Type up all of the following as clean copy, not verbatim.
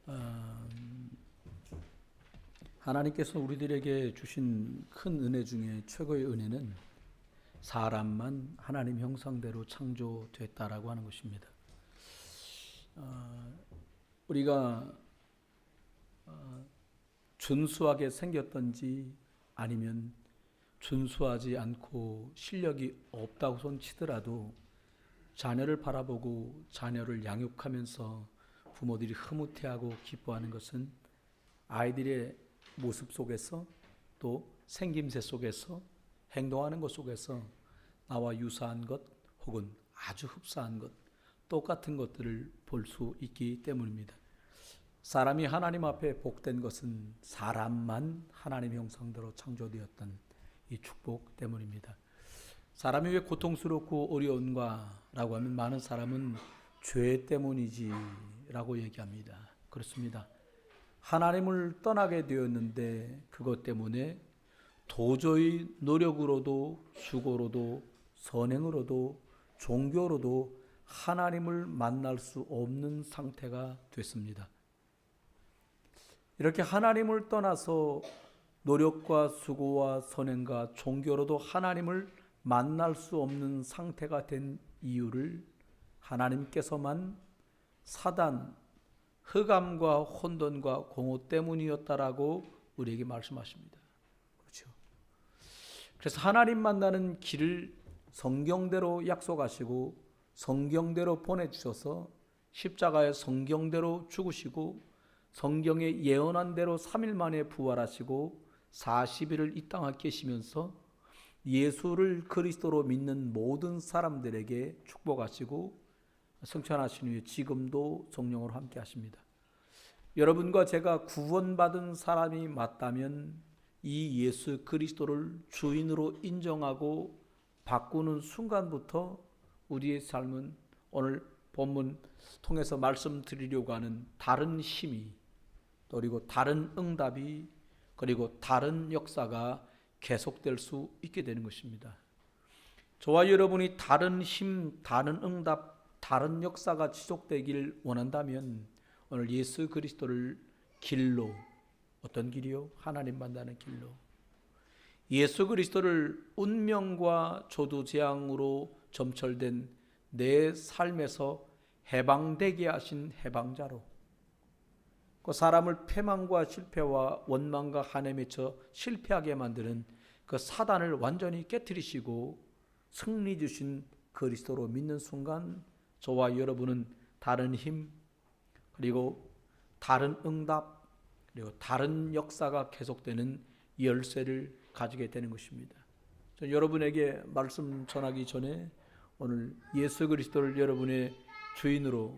어, 하나님께서 우리들에게 주신 큰 은혜 중에 최고의 은혜는 사람만 하나님 형상대로 창조됐다라고 하는 것입니다. 우리가 준수하게 생겼던지 아니면 준수하지 않고 실력이 없다고 손 치더라도 자녀를 바라보고 자녀를 양육하면서 부모들이 흐뭇해하고 기뻐하는 것은 아이들의 모습 속에서 또 생김새 속에서 행동하는 것 속에서 나와 유사한 것 혹은 아주 흡사한 것 똑같은 것들을 볼 수 있기 때문입니다. 사람이 하나님 앞에 복된 것은 사람만 하나님 형상대로 창조되었던 이 축복 때문입니다. 사람이 왜 고통스럽고 어려운가 라고 하면 많은 사람은 죄 때문이지 라고 얘기합니다. 그렇습니다. 하나님을 떠나게 되었는데 그것 때문에 도저히 노력으로도 수고로도 선행으로도 종교로도 하나님을 만날 수 없는 상태가 됐습니다. 이렇게 하나님을 떠나서 노력과 수고와 선행과 종교로도 하나님을 만날 수 없는 상태가 된 이유를 하나님께서만 사단, 흑암과 혼돈과 공허 때문이었다라고 우리에게 말씀하십니다. 그렇죠. 그래서 하나님 만나는 길을 성경대로 약속하시고 성경대로 보내주셔서 십자가에 성경대로 죽으시고 성경에 예언한 대로 3일 만에 부활하시고 40일을 이 땅에 계시면서 예수를 그리스도로 믿는 모든 사람들에게 축복하시고 성찬하신 후에 지금도 성령으로 함께 하십니다. 여러분과 제가 구원받은 사람이 맞다면 이 예수 그리스도를 주인으로 인정하고 바꾸는 순간부터 우리의 삶은 오늘 본문 통해서 말씀드리려고 하는 다른 힘이 그리고 다른 응답이 그리고 다른 역사가 계속될 수 있게 되는 것입니다. 저와 여러분이 다른 힘, 다른 응답, 다른 역사가 지속되길 원한다면 오늘 예수 그리스도를 길로, 어떤 길이요? 하나님 만나는 길로, 예수 그리스도를 운명과 조두재앙으로 점철된 내 삶에서 해방되게 하신 해방자로, 그 사람을 패망과 실패와 원망과 한에 맺혀 실패하게 만드는 그 사단을 완전히 깨뜨리시고 승리 주신 그리스도로 믿는 순간 저와 여러분은 다른 힘 그리고 다른 응답 그리고 다른 역사가 계속되는 열쇠를 가지게 되는 것입니다. 여러분에게 말씀 전하기 전에 오늘 예수 그리스도를 여러분의 주인으로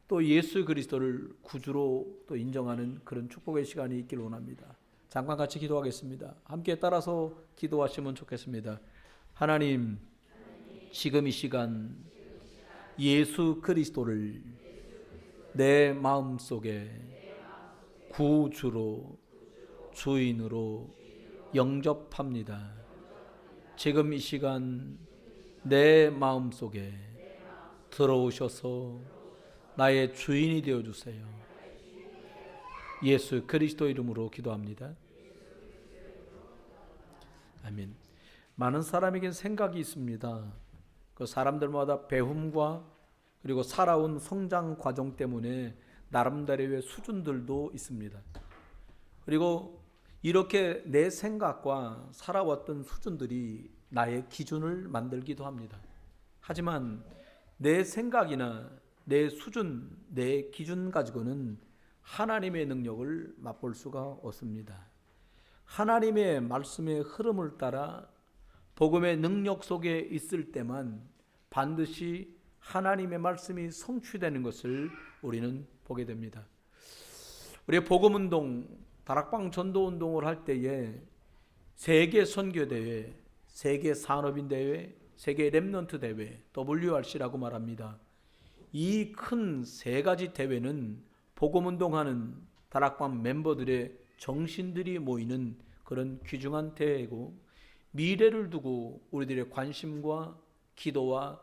또 예수 그리스도를 구주로 또 인정하는 그런 축복의 시간이 있기를 원합니다. 잠깐 같이 기도하겠습니다. 함께 따라서 기도하시면 좋겠습니다. 하나님, 지금 이 시간 예수 그리스도를 내 마음속에 구주로 주인으로 영접합니다. 지금 이 시간 내 마음속에 들어오셔서 나의 주인이 되어주세요. 예수 그리스도 이름으로 기도합니다. 아멘. 많은 사람에겐 생각이 있습니다. 그 사람들마다 배움과 그리고 살아온 성장 과정 때문에 나름대로의 수준들도 있습니다. 그리고 이렇게 내 생각과 살아왔던 수준들이 나의 기준을 만들기도 합니다. 하지만 내 생각이나 내 수준, 내 기준 가지고는 하나님의 능력을 맛볼 수가 없습니다. 하나님의 말씀의 흐름을 따라 복음의 능력 속에 있을 때만 반드시 하나님의 말씀이 성취되는 것을 우리는 보게 됩니다. 우리 복음운동, 다락방 전도운동을 할 때에 세계 선교대회, 세계 산업인대회, 세계 렘넌트 대회, WRC라고 말합니다. 이 큰 세 가지 대회는 복음운동하는 다락방 멤버들의 정신들이 모이는 그런 귀중한 대회이고 미래를 두고 우리들의 관심과 기도와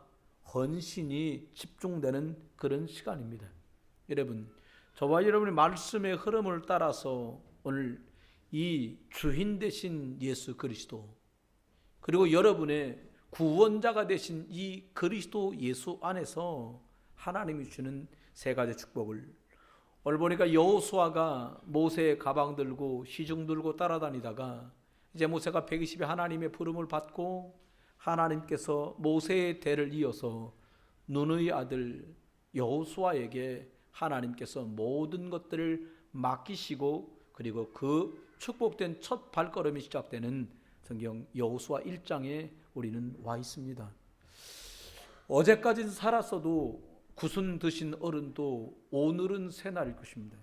헌신이 집중되는 그런 시간입니다. 여러분, 저와 여러분의 말씀의 흐름을 따라서 오늘 이 주인 되신 예수 그리스도, 그리고 여러분의 구원자가 되신 이 그리스도 예수 안에서 하나님이 주는 세 가지 축복을, 오늘 보니까 여호수아가 모세의 가방 들고 시중 들고 따라다니다가 이제 모세가 120에 하나님의 부름을 받고 하나님께서 모세의 대를 이어서 눈의 아들 여호수아에게 하나님께서 모든 것들을 맡기시고, 그리고 그 축복된 첫 발걸음이 시작되는 성경 여호수아 1장에 우리는 와 있습니다. 어제까지는 살았어도 구순 드신 어른도 오늘은 새날일 것입니다.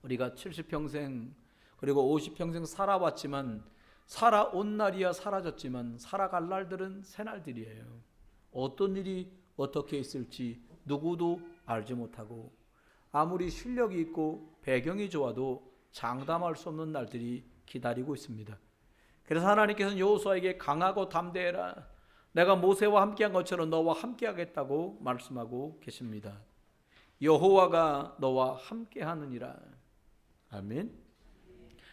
우리가 70평생 그리고 50평생 살아왔지만, 살아온 날이야 사라졌지만 살아갈 날들은 새날들이에요. 어떤 일이 어떻게 있을지 누구도 알지 못하고, 아무리 실력이 있고 배경이 좋아도 장담할 수 없는 날들이 기다리고 있습니다. 그래서 하나님께서는 여호수아에게 강하고 담대해라, 내가 모세와 함께한 것처럼 너와 함께하겠다고 말씀하고 계십니다. 여호와가 너와 함께하느니라. 아멘.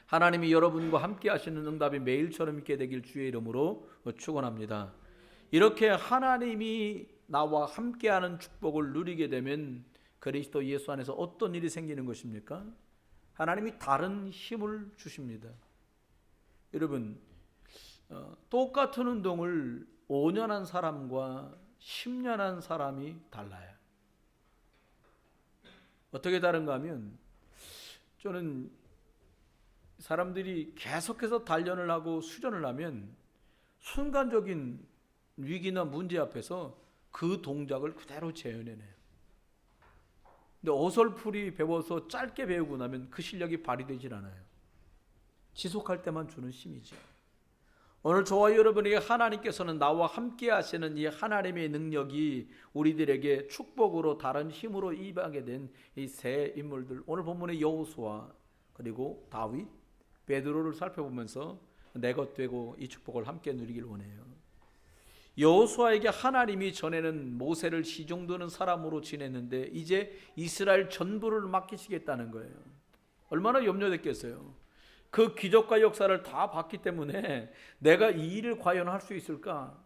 하나님이 여러분과 함께 하시는 응답이 매일처럼 있게 되길 주의 이름으로 축원합니다. 이렇게 하나님이 나와 함께하는 축복을 누리게 되면 그리스도 예수 안에서 어떤 일이 생기는 것입니까? 하나님이 다른 힘을 주십니다. 여러분, 똑같은 운동을 5년 한 사람과 10년 한 사람이 달라요. 어떻게 다른가 하면, 저는 사람들이 계속해서 단련을 하고 수련을 하면 순간적인 위기나 문제 앞에서 그 동작을 그대로 재현해내요. 근데 어설프리 배워서 짧게 배우고 나면 그 실력이 발휘되질 않아요. 지속할 때만 주는 힘이죠. 오늘 저와 여러분에게 하나님께서는 나와 함께 하시는 이 하나님의 능력이 우리들에게 축복으로 다른 힘으로 임하게 된 이 세 인물들, 오늘 본문의 여호수아 그리고 다윗, 베드로를 살펴보면서 내 것 되고 이 축복을 함께 누리길 원해요. 여호수아에게 하나님이 전에는 모세를 시중드는 사람으로 지냈는데 이제 이스라엘 전부를 맡기시겠다는 거예요. 얼마나 염려됐겠어요. 그 기적과 역사를 다 봤기 때문에 내가 이 일을 과연 할 수 있을까?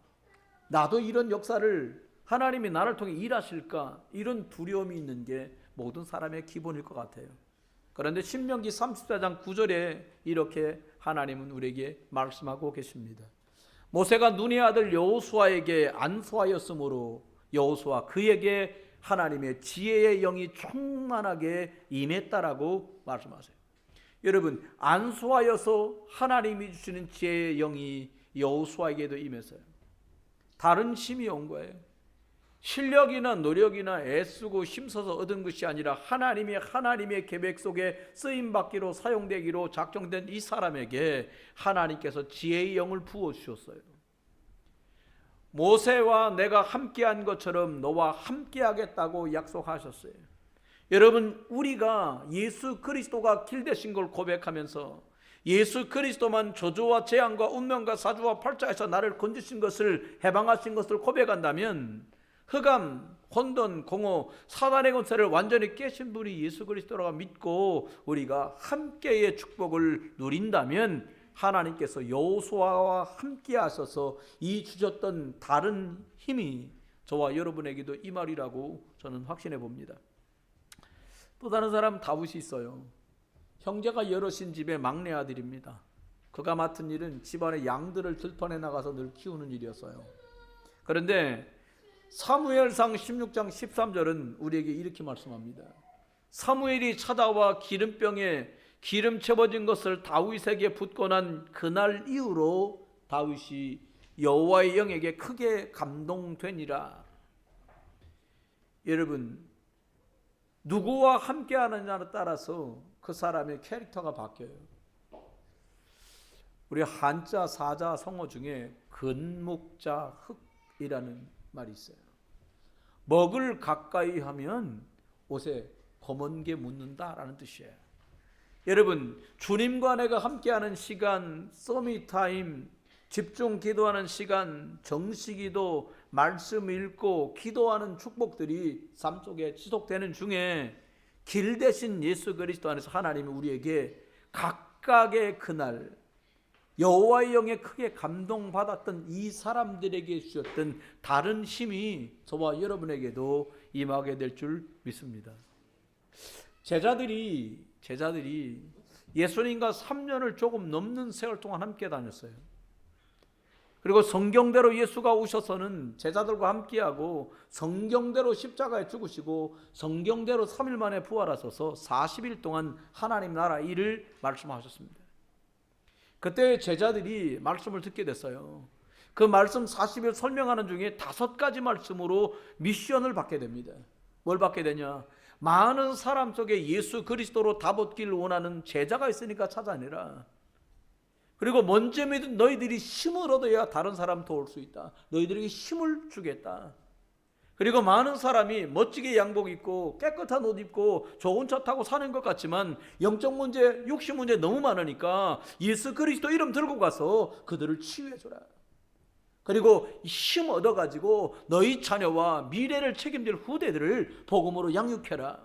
나도 이런 역사를 하나님이 나를 통해 일하실까? 이런 두려움이 있는 게 모든 사람의 기본일 것 같아요. 그런데 신명기 34장 9절에 이렇게 하나님은 우리에게 말씀하고 계십니다. 모세가 눈의 아들 여호수아에게 안수하였으므로 여호수아 그에게 하나님의 지혜의 영이 충만하게 임했다라고 말씀하세요. 여러분, 안수하여서 하나님이 주시는 지혜의 영이 여호수아에게도 임했어요. 다른 힘이 온 거예요. 실력이나 노력이나 애쓰고 힘써서 얻은 것이 아니라 하나님의 계획 속에 쓰임받기로 사용되기로 작정된 이 사람에게 하나님께서 지혜의 영을 부어주셨어요. 모세와 내가 함께한 것처럼 너와 함께하겠다고 약속하셨어요. 여러분, 우리가 예수 그리스도가 길 되신 걸 고백하면서 예수 그리스도만 저주와 재앙과 운명과 사주와 팔자에서 나를 건지신 것을, 해방하신 것을 고백한다면 흑암, 혼돈, 공허, 사단의 권세를 완전히 깨신 분이 예수 그리스도라고 믿고 우리가 함께의 축복을 누린다면 하나님께서 여호수아와 함께 하셔서 이 주셨던 다른 힘이 저와 여러분에게도 임하리라고 저는 확신해 봅니다. 또 다른 사람 다윗이 있어요. 형제가 여럿인 집의 막내 아들입니다. 그가 맡은 일은 집안의 양들을 들판에 나가서 늘 키우는 일이었어요. 그런데 사무엘상 16장 13절은 우리에게 이렇게 말씀합니다. 사무엘이 찾아와 기름병에 기름 채워진 것을 다윗에게 붓고 난 그날 이후로 다윗이 여호와의 영에게 크게 감동되니라. 여러분, 누구와 함께 하느냐에 따라서 그 사람의 캐릭터가 바뀌어요. 우리 한자 사자 성어 중에 근묵자 흑이라는 말이 있어요. 먹을 가까이 하면 옷에 검은 게 묻는다라는 뜻이에요. 여러분, 주님과 내가 함께하는 시간, 서밋타임, 집중 기도하는 시간, 정시기도, 말씀 읽고 기도하는 축복들이 삶 속에 지속되는 중에 길 대신 예수 그리스도 안에서 하나님이 우리에게 각각의 그날 여호와의 영에 크게 감동받았던 이 사람들에게 주셨던 다른 힘이 저와 여러분에게도 임하게 될 줄 믿습니다. 제자들이 예수님과 3년을 조금 넘는 세월 동안 함께 다녔어요. 그리고 성경대로 예수가 오셔서는 제자들과 함께하고 성경대로 십자가에 죽으시고 성경대로 3일 만에 부활하셔서 40일 동안 하나님 나라 일을 말씀하셨습니다. 그때 제자들이 말씀을 듣게 됐어요. 그 말씀 40일 설명하는 중에 5가지 말씀으로 미션을 받게 됩니다. 뭘 받게 되냐? 많은 사람 속에 예수 그리스도로 답 얻기를 원하는 제자가 있으니까 찾아내라. 그리고 먼저 믿은 너희들이 힘을 얻어야 다른 사람 도울 수 있다. 너희들에게 힘을 주겠다. 그리고 많은 사람이 멋지게 양복 입고 깨끗한 옷 입고 좋은 차 타고 사는 것 같지만 영적 문제, 육신 문제 너무 많으니까 예수 그리스도 이름 들고 가서 그들을 치유해줘라. 그리고 힘 얻어가지고 너희 자녀와 미래를 책임질 후대들을 복음으로 양육해라.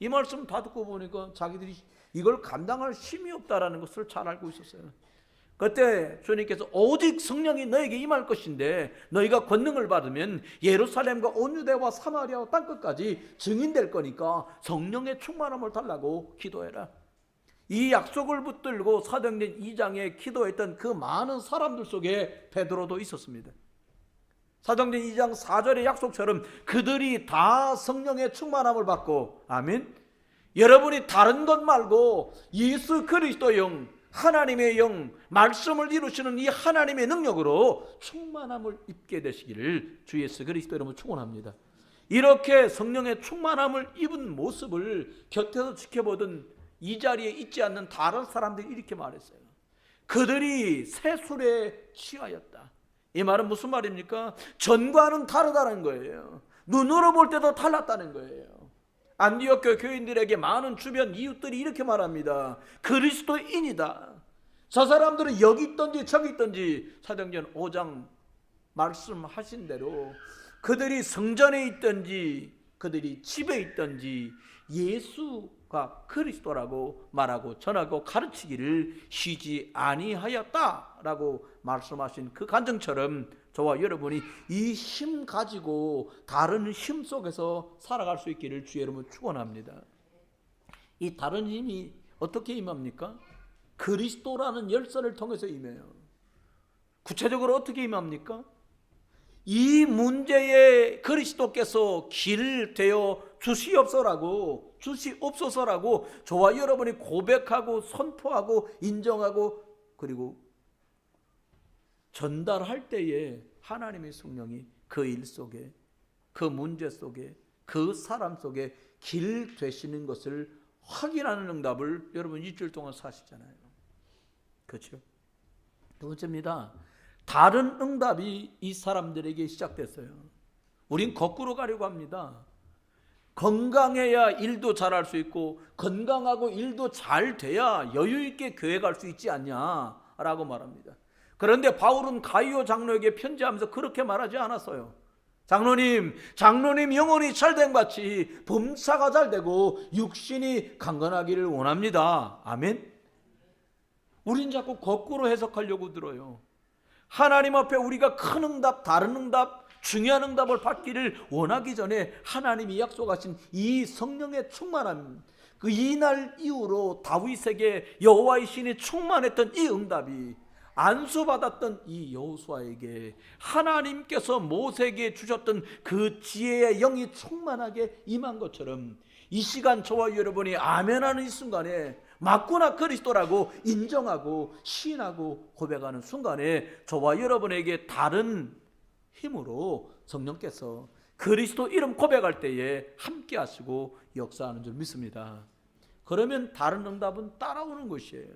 이 말씀 다 듣고 보니까 자기들이 이걸 감당할 힘이 없다라는 것을 잘 알고 있었어요. 그때 주님께서 오직 성령이 너에게 임할 것인데 너희가 권능을 받으면 예루살렘과 온 유대와 사마리아와 땅끝까지 증인될 거니까 성령의 충만함을 달라고 기도해라. 이 약속을 붙들고 사도행전 2장에 기도했던 그 많은 사람들 속에 베드로도 있었습니다. 사도행전 2장 4절의 약속처럼 그들이 다 성령의 충만함을 받고, 아멘. 여러분이 다른 것 말고 예수 그리스도 영, 하나님의 영, 말씀을 이루시는 이 하나님의 능력으로 충만함을 입게 되시기를 주 예수 그리스도 이름으로 축원합니다. 이렇게 성령의 충만함을 입은 모습을 곁에서 지켜보던 이 자리에 있지 않는 다른 사람들이 이렇게 말했어요. 그들이 새 술에 취하였다. 이 말은 무슨 말입니까? 전과는 다르다는 거예요. 눈으로 볼 때도 달랐다는 거예요. 안디옥 교인들에게 많은 주변 이웃들이 이렇게 말합니다. 그리스도인이다. 저 사람들은 여기 있던지 저기 있던지 사도행전 5장 말씀하신 대로 그들이 성전에 있던지 그들이 집에 있던지 예수가 그리스도라고 말하고 전하고 가르치기를 쉬지 아니하였다라고 말씀하신 그 간증처럼 저와 여러분이 이 힘 가지고 다른 힘 속에서 살아갈 수 있기를 주의 이름으로 축원합니다. 이 다른 힘이 어떻게 임합니까? 그리스도라는 열쇠를 통해서 임해요. 구체적으로 어떻게 임합니까? 이 문제에 그리스도께서 길 되어 주시옵소서라고 저와 여러분이 고백하고 선포하고 인정하고 그리고 전달할 때에 하나님의 성령이 그 일 속에 그 문제 속에 그 사람 속에 길 되시는 것을 확인하는 응답을 여러분 일주일 동안 사시잖아요. 그렇죠? 두 번째입니다. 다른 응답이 이 사람들에게 시작됐어요. 우린 거꾸로 가려고 합니다. 건강해야 일도 잘할 수 있고 건강하고 일도 잘 돼야 여유 있게 교회 갈 수 있지 않냐라고 말합니다. 그런데 바울은 가이오 장로에게 편지하면서 그렇게 말하지 않았어요. 장로님 영혼이 잘된 같이 범사가 잘되고 육신이 강건하기를 원합니다. 아멘. 우린 자꾸 거꾸로 해석하려고 들어요. 하나님 앞에 우리가 큰 응답, 다른 응답, 중요한 응답을 받기를 원하기 전에 하나님이 약속하신 이 성령의 충만함, 그 이날 이후로 다윗에게 여호와의 신이 충만했던 이 응답이 안수받았던 이 여호수아에게 하나님께서 모세에게 주셨던 그 지혜의 영이 충만하게 임한 것처럼 이 시간 저와 여러분이 아멘하는 이 순간에 맞구나 그리스도라고 인정하고 시인하고 고백하는 순간에 저와 여러분에게 다른 힘으로 성령께서 그리스도 이름 고백할 때에 함께 하시고 역사하는 줄 믿습니다. 그러면 다른 응답은 따라오는 것이에요.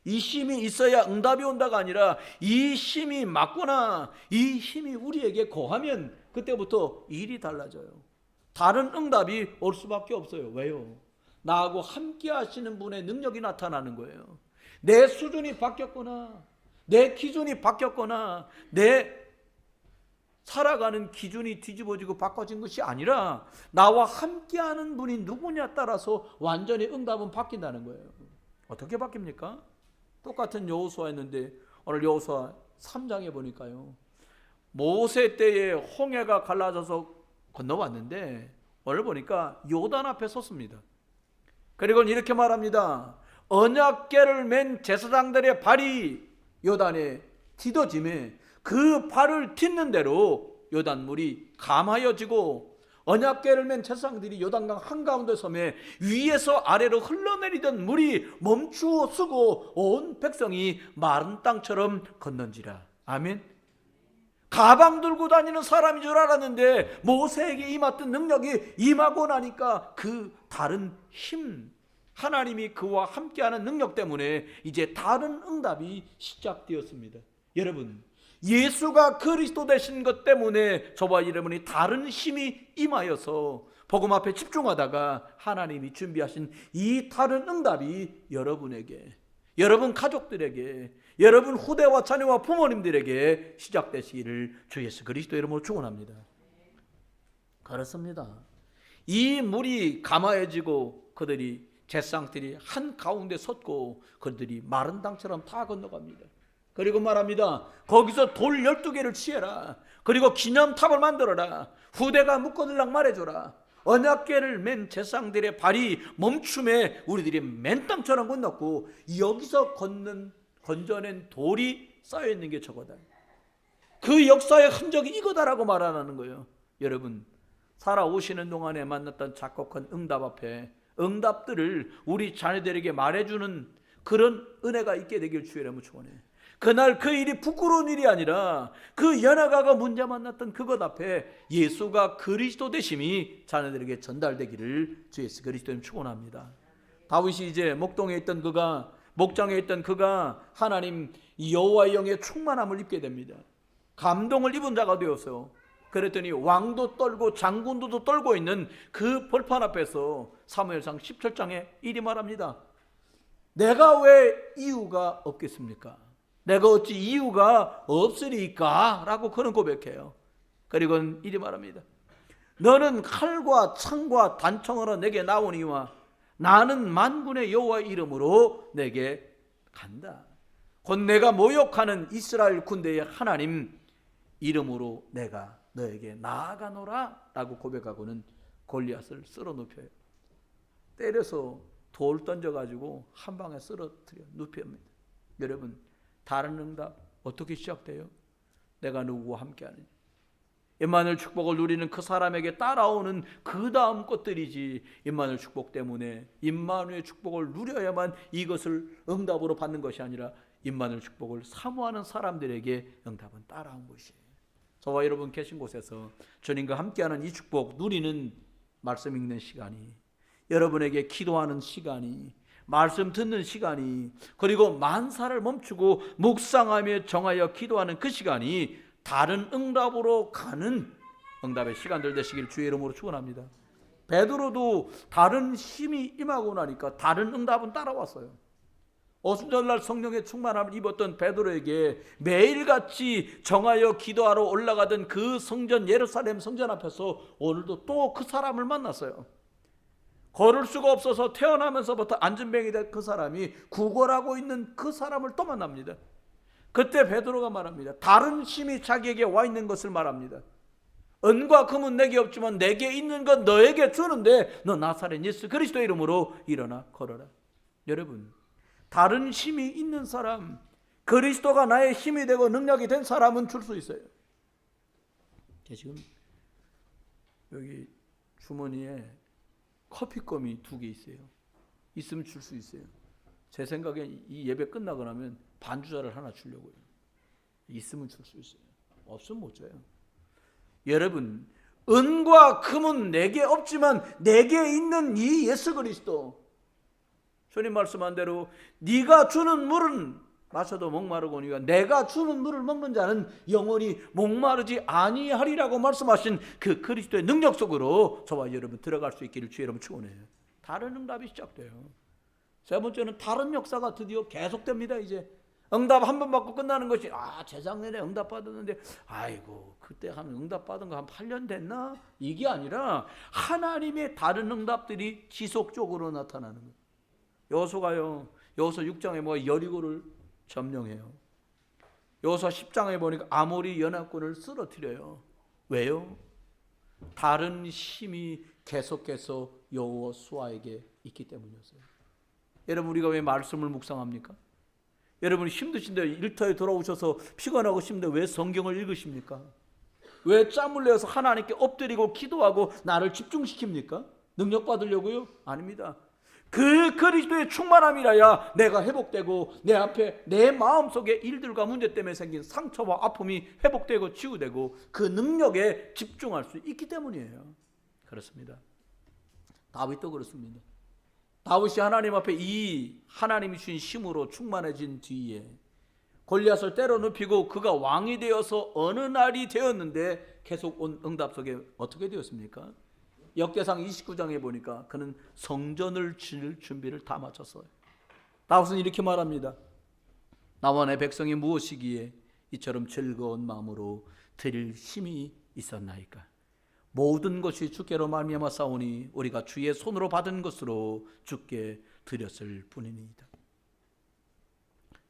이 힘이 있어야 응답이 온다가 아니라 이 힘이 맞구나, 이 힘이 우리에게 거하면 그때부터 일이 달라져요. 다른 응답이 올 수밖에 없어요. 왜요? 나하고 함께 하시는 분의 능력이 나타나는 거예요. 내 수준이 바뀌었거나 내 기준이 바뀌었거나 내 살아가는 기준이 뒤집어지고 바꿔진 것이 아니라 나와 함께하는 분이 누구냐에 따라서 완전히 응답은 바뀐다는 거예요. 어떻게 바뀝니까? 똑같은 여호수아였는데 오늘 여호수아 3장에 보니까요, 모세 때에 홍해가 갈라져서 건너왔는데 오늘 보니까 요단 앞에 섰습니다. 그리고 이렇게 말합니다. 언약궤를 맨 제사장들의 발이 요단에 디뎌짐에 그 발을 딛는 대로 요단물이 감하여지고, 언약궤를 맨 제사장들이 요단강 한가운데 섬에 위에서 아래로 흘러내리던 물이 멈추어 서고 온 백성이 마른 땅처럼 걷는지라. 아멘. 가방 들고 다니는 사람인 줄 알았는데 모세에게 임했던 능력이 임하고 나니까 그 다른 힘, 하나님이 그와 함께하는 능력 때문에 이제 다른 응답이 시작되었습니다. 여러분, 예수가 그리스도 되신 것 때문에 저와 여러분이 다른 힘이 임하여서 복음 앞에 집중하다가 하나님이 준비하신 이 다른 응답이 여러분에게, 여러분 가족들에게, 여러분 후대와 자녀와 부모님들에게 시작되시기를 주 예수 그리스도 이름으로 축원합니다. 그렇습니다. 이 물이 감화해지고 그들이 제사장들이 한가운데 섰고 그들이 마른 땅처럼 다 건너갑니다. 그리고 말합니다. 거기서 돌 12개를 취해라. 그리고 기념탑을 만들어라. 후대가 묻거들락 말해줘라. 언약궤를 맨 제사장들의 발이 멈춤에 우리들이 맨 땅처럼 건넜고 여기서 건져낸 돌이 쌓여있는 게 저거다. 그 역사의 흔적이 이거다라고 말하는 거예요. 여러분, 살아오시는 동안에 만났던 작곡한 응답 앞에 응답들을 우리 자녀들에게 말해주는 그런 은혜가 있게 되길 주의 이름으로 축원해. 그날 그 일이 부끄러운 일이 아니라 그 연하가가 문제 만났던 그것 앞에 예수가 그리스도 되심이 자녀들에게 전달되기를 주 예수 그리스도님 축원합니다. 다윗이 이제 목동에 있던 그가, 목장에 있던 그가 하나님 여호와의 영의 충만함을 입게 됩니다. 감동을 입은 자가 되어서, 그랬더니 왕도 떨고 장군들도 떨고 있는 그 벌판 앞에서 사무엘상 17장에 이리 말합니다. 내가 왜 이유가 없겠습니까? 내가 어찌 이유가 없으리까? 라고 그는 고백해요. 그리고 이리 말합니다. 너는 칼과 창과 단청으로 내게 나오니와 나는 만군의 여호와의 이름으로 내게 간다. 곧 내가 모욕하는 이스라엘 군대의 하나님 이름으로 내가 너에게 나아가노라 라고 고백하고는 골리앗을 쓸어 눕혀요. 때려서 돌 던져가지고 한 방에 쓰러뜨려 눕힙니다. 여러분, 다른 응답 어떻게 시작돼요? 내가 누구와 함께하느냐. 임마누엘 축복을 누리는 그 사람에게 따라오는 그 다음 것들이지, 임마누엘 축복 때문에 임마누엘 축복을 누려야만 이것을 응답으로 받는 것이 아니라 임마누엘 축복을 사모하는 사람들에게 응답은 따라온 것이에요. 저와 여러분 계신 곳에서 주님과 함께하는 이 축복 누리는 말씀 읽는 시간이, 여러분에게 기도하는 시간이, 말씀 듣는 시간이, 그리고 만사를 멈추고 묵상하며 정하여 기도하는 그 시간이 다른 응답으로 가는 응답의 시간들 되시길 주의 이름으로 축원합니다. 베드로도 다른 힘이 임하고 나니까 다른 응답은 따라왔어요. 오순절날 성령의 충만함을 입었던 베드로에게 매일같이 정하여 기도하러 올라가던 그 성전, 예루살렘 성전 앞에서 오늘도 또 그 사람을 만났어요. 걸을 수가 없어서 태어나면서부터 안진병이 된 그 사람이 구걸하고 있는 그 사람을 또 만납니다. 그때 베드로가 말합니다. 다른 힘이 자기에게 와 있는 것을 말합니다. 은과 금은 내게 없지만 내게 있는 건 너에게 주는데 너 나사렛 예수 그리스도의 이름으로 일어나 걸어라. 여러분, 다른 힘이 있는 사람, 그리스도가 나의 힘이 되고 능력이 된 사람은 줄 수 있어요. 지금 여기 주머니에 커피껌이 2개 있어요. 있으면 줄 수 있어요. 제 생각엔 이 예배 끝나고 나면 반주자를 하나 주려고요. 있으면 줄 수 있어요. 없으면 못 줘요. 여러분, 은과 금은 내게 없지만 내게 있는 이 예수 그리스도, 주님 말씀한 대로 네가 주는 물은 마셔도 목마르거니와 내가 주는 물을 먹는 자는 영원히 목마르지 아니하리라고 말씀하신 그 그리스도의 능력 속으로 저와 여러분 들어갈 수 있기를 주의 여러분 축원해요. 다른 응답이 시작돼요. 세 번째는 다른 역사가 드디어 계속됩니다. 이제 응답 한 번 받고 끝나는 것이 재작년에 응답 받았는데 아이고 그때 한 응답 받은 거 한 8년 됐나? 이게 아니라 하나님의 다른 응답들이 지속적으로 나타나는 거예요. 여호수아가요. 여호수아 6장에 뭐 여리고를 점령해요. 여호수아 10장에 보니까 아모리 연합군을 쓰러뜨려요. 왜요? 다른 힘이 계속해서 여호수아에게 있기 때문이었어요. 여러분 우리가 왜 말씀을 묵상합니까? 여러분이 힘드신데 일터에 돌아오셔서 피곤하고 힘든데 왜 성경을 읽으십니까? 왜 짬을 내서 하나님께 엎드리고 기도하고 나를 집중시킵니까? 능력 받으려고요? 아닙니다. 그 그리스도의 충만함이라야 내가 회복되고 내 앞에 내 마음속에 일들과 문제 때문에 생긴 상처와 아픔이 회복되고 치유되고 그 능력에 집중할 수 있기 때문이에요. 그렇습니다. 다윗도 그렇습니다. 다윗이 하나님 앞에 이 하나님이 주신 힘으로 충만해진 뒤에 골리앗을 때려 눕히고 그가 왕이 되어서 어느 날이 되었는데 계속 온 응답 속에 어떻게 되었습니까? 역대상 29장에 보니까 그는 성전을 지을 준비를 다 마쳤어요. 다윗은 이렇게 말합니다. 나와 내 백성이 무엇이기에 이처럼 즐거운 마음으로 드릴 힘이 있었나이까? 모든 것이 주께로 말미암아 싸우니 우리가 주의 손으로 받은 것으로 주께 드렸을 뿐이니이다.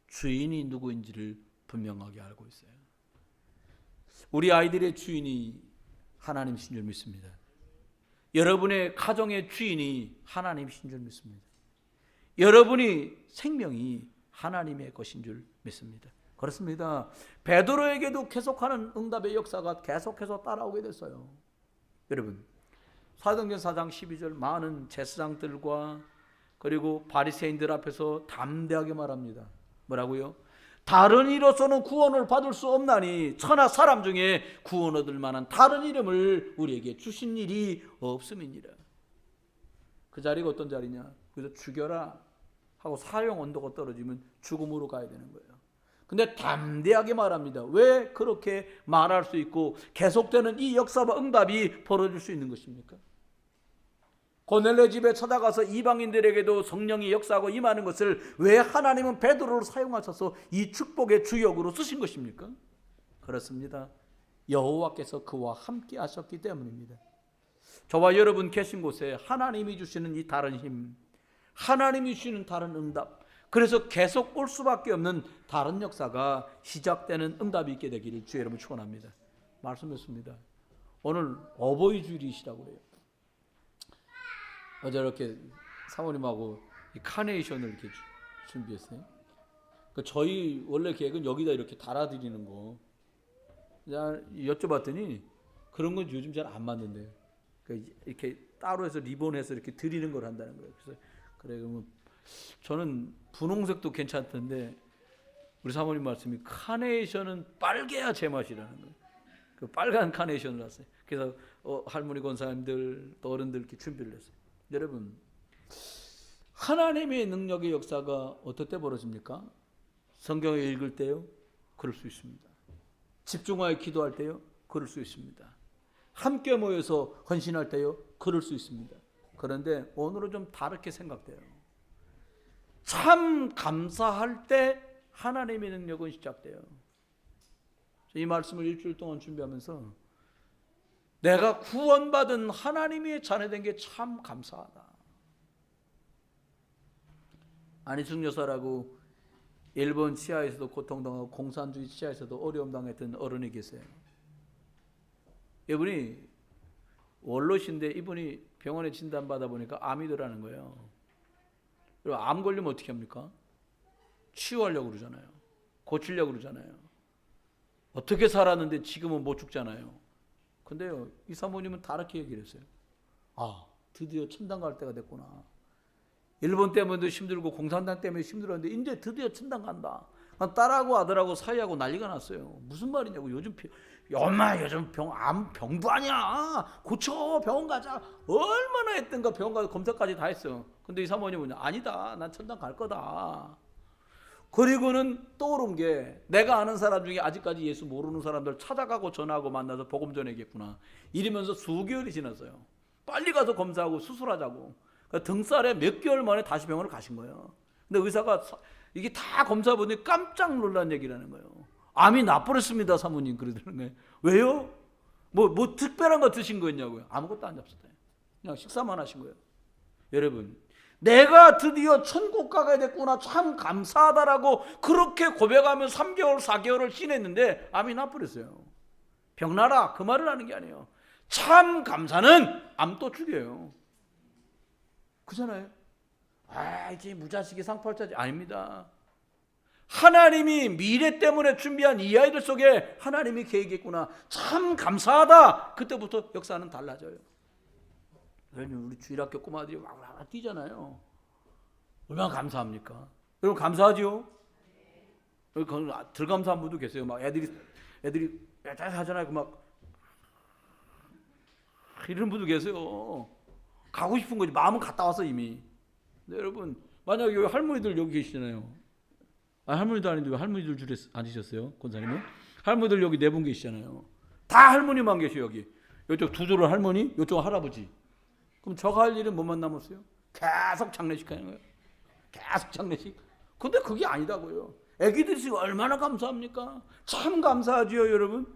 주인이 누구인지를 분명하게 알고 있어요. 우리 아이들의 주인이 하나님이신 줄 믿습니다. 여러분의 가정의 주인이 하나님이신 줄 믿습니다. 여러분이 생명이 하나님의 것인 줄 믿습니다. 그렇습니다. 베드로에게도 계속하는 응답의 역사가 계속해서 따라오게 됐어요. 여러분 사도행전 4장 12절 많은 제사장들과 그리고 바리새인들 앞에서 담대하게 말합니다. 뭐라고요? 다른 이로서는 구원을 받을 수 없나니 천하 사람 중에 구원 얻을 만한 다른 이름을 우리에게 주신 일이 없음이니라. 그 자리가 어떤 자리냐? 그래서 죽여라 하고 사형 언도가 떨어지면 죽음으로 가야 되는 거예요. 근데 담대하게 말합니다. 왜 그렇게 말할 수 있고 계속되는 이 역사와 응답이 벌어질 수 있는 것입니까? 고넬레 집에 찾아가서 이방인들에게도 성령이 역사하고 임하는 것을 왜 하나님은 베드로를 사용하셔서 이 축복의 주역으로 쓰신 것입니까? 그렇습니다. 여호와께서 그와 함께 하셨기 때문입니다. 저와 여러분 계신 곳에 하나님이 주시는 이 다른 힘, 하나님이 주시는 다른 응답, 그래서 계속 올 수밖에 없는 다른 역사가 시작되는 응답이 있게 되기를 주의 이름으로 축원합니다. 말씀했습니다. 오늘 어버이 주일이시라고 그래요. 어제 이렇게 사모님하고 이 카네이션을 이렇게 준비했어요. 저희 원래 계획은 여기다 이렇게 달아드리는 거. 여쭤봤더니 그런 건 요즘 잘 안 맞는데요. 이렇게 따로 해서 리본해서 이렇게 드리는 걸 한다는 거예요. 그래서 그래 그러면 저는 분홍색도 괜찮던데 우리 사모님 말씀이 카네이션은 빨개야 제맛이라는 거예요. 그 빨간 카네이션을 놨어요. 그래서 할머니 권사님들 또 어른들 이렇게 준비를 했어요. 여러분 하나님의 능력의 역사가 어떨 때 벌어집니까? 성경을 읽을 때요? 그럴 수 있습니다. 집중하여 기도할 때요? 그럴 수 있습니다. 함께 모여서 헌신할 때요? 그럴 수 있습니다. 그런데 오늘은 좀 다르게 생각돼요. 참 감사할 때 하나님의 능력은 시작돼요. 이 말씀을 일주일 동안 준비하면서 내가 구원받은 하나님의 자녀된 게 참 감사하다. 안희숙 여사라고 일본 치하에서도 고통당하고 공산주의 치하에서도 어려움 당했던 어른이 계세요. 이분이 원로신데 이분이 병원에 진단받아 보니까 암이더라는 거예요. 그리고 암 걸리면 어떻게 합니까? 치유하려고 그러잖아요. 고치려고 그러잖아요. 어떻게 살았는데 지금은 못 죽잖아요. 근데요, 이 사모님은 다르게 얘기를 했어요. 드디어 천당 갈 때가 됐구나. 일본 때문에도 힘들고 공산당 때문에 힘들었는데 이제 드디어 천당 간다. 딸하고 아들하고 사이하고 난리가 났어요. 무슨 말이냐고. 요즘 엄마 요즘 암 병도 아니야. 고쳐 병원 가자. 얼마나 했던가 병원 가서 검사까지 다 했어요. 근데 이 사모님은 아니다. 난 천당 갈 거다. 그리고는 떠오른 게 내가 아는 사람 중에 아직까지 예수 모르는 사람들 찾아가고 전화하고 만나서 복음 전해야겠구나. 이러면서 수개월이 지났어요. 빨리 가서 검사하고 수술하자고. 그러니까 등살에 몇 개월 만에 다시 병원을 가신 거예요. 근데 의사가 이게 다 검사 보니 깜짝 놀란 얘기라는 거예요. 암이 나버렸습니다, 사모님. 그러더라는 거예요. 왜요? 뭐 특별한 거 드신 거였냐고요. 아무것도 안 잡수대요. 그냥 식사만 하신 거예요. 여러분, 내가 드디어 천국 가게 됐구나, 참 감사하다라고 그렇게 고백하며 3개월 4개월을 지냈는데 암이 나버렸어요. 병나라 그 말을 하는 게 아니에요. 참 감사는 암도 죽여요. 그잖아요. 이제 무자식이 상팔자지. 아닙니다. 하나님이 미래 때문에 준비한 이 아이들 속에 하나님이 계획했구나, 참 감사하다. 그때부터 역사는 달라져요. 우리 주일학교 꼬마들이 막 뛰잖아요. 얼마나 감사합니까? 여러분 감사하죠? 덜 감사한 분도 계세요. 막 애들이 하잖아요. 막 이런 분도 계세요. 가고 싶은 거지. 마음은 갔다 왔어 이미. 근데 여러분, 만약에 여기 할머니들 여기 계시잖아요. 할머니도 아닌데 왜 할머니들 줄에 앉으셨어요? 권사님은? 할머니들 여기 4분 계시잖아요. 다 할머니만 계셔 여기. 이쪽 두 조를 할머니, 이쪽 할아버지. 그럼 저가 할 일은 뭐만 남았어요? 계속 장례식 하는 거예요. 계속 장례식. 근데 그게 아니다고요. 애기들이 얼마나 감사합니까? 참 감사하지요, 여러분.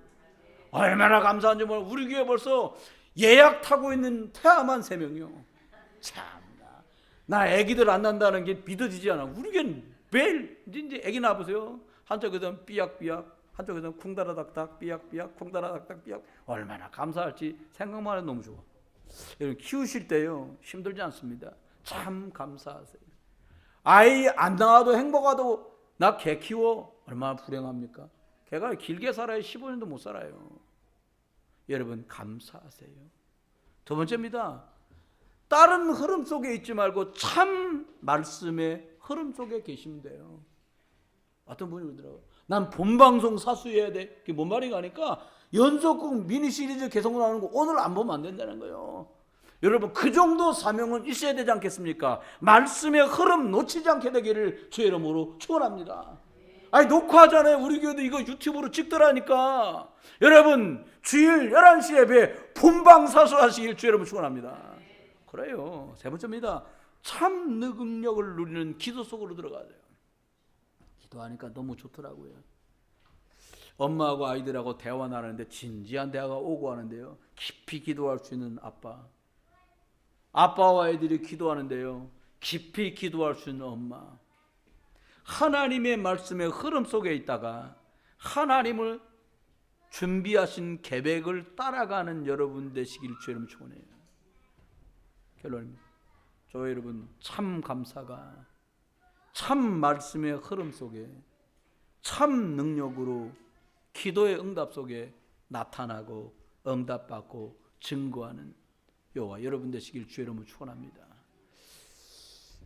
얼마나 감사한지 몰라. 우리 교회 벌써 예약 타고 있는 태아만 3명이요. 참나. 나 애기들 안 난다는 게 믿어지지 않아. 우리 교회는 매일 이제 애기 낳아보세요. 한쪽에서는 삐약삐약, 한쪽에서는 쿵다라닥닥 삐약삐약, 쿵다라닥닥 삐약. 얼마나 감사할지 생각만 해도 너무 좋아. 여러분 키우실 때요 힘들지 않습니다. 참 감사하세요. 아이 안 낳아도 행복하도 나 개 키워. 얼마나 불행합니까? 개가 길게 살아야 15년도 못 살아요. 여러분 감사하세요. 두 번째입니다. 다른 흐름 속에 있지 말고 참 말씀의 흐름 속에 계시면 돼요. 어떤 분이 그러더라고요. 난 본방송 사수해야 돼. 그게 뭔 말인가 하니까 연속극 미니 시리즈 계속 나오는 거 오늘 안 보면 안 된다는 거예요. 여러분 그 정도 사명은 있어야 되지 않겠습니까? 말씀의 흐름 놓치지 않게 되기를 주의 이름으로 축원합니다. 녹화하잖아요. 우리 교회도 이거 유튜브로 찍더라니까. 여러분 주일 11시 예배 본방사수 하시길 주의 이름으로 축원합니다. 그래요. 세 번째입니다. 참 능력을 누리는 기도 속으로 들어가야 돼요. 기도하니까 너무 좋더라고요. 엄마하고 아이들하고 대화 나누는데 진지한 대화가 오고 하는데요. 깊이 기도할 수 있는 아빠와 아이들이 기도하는데요. 깊이 기도할 수 있는 엄마. 하나님의 말씀의 흐름 속에 있다가 하나님을 준비하신 계획을 따라가는 여러분 되시길 주의 이름으로 축원해요. 결론입니다. 저 여러분 참 감사가 참 말씀의 흐름 속에 참 능력으로 기도의 응답 속에 나타나고 응답받고 증거하는 여호와 여러분 되시길 주의 이름으로 축원합니다.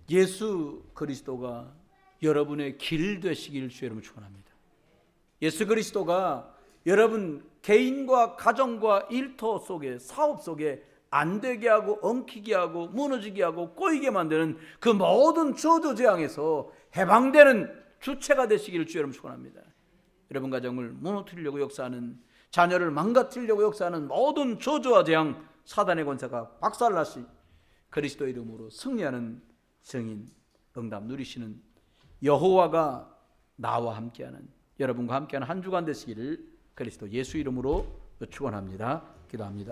예수 그리스도가 여러분의 길 되시길 주의 이름으로 축원합니다. 예수 그리스도가 여러분 개인과 가정과 일터 속에 사업 속에 안 되게 하고 엉키게 하고 무너지게 하고 꼬이게 만드는 그 모든 저주 재앙에서 해방되는 주체가 되시기를 주의 이름으로 축원합니다. 여러분 가정을 무너뜨리려고 역사하는, 자녀를 망가뜨리려고 역사하는 모든 저주와 재앙, 사단의 권세가 박살나시 그리스도 이름으로 승리하는 증인 응답 누리시는 여호와가 나와 함께하는, 여러분과 함께하는 한 주간 되시기를 그리스도 예수 이름으로 축원합니다. 기도합니다.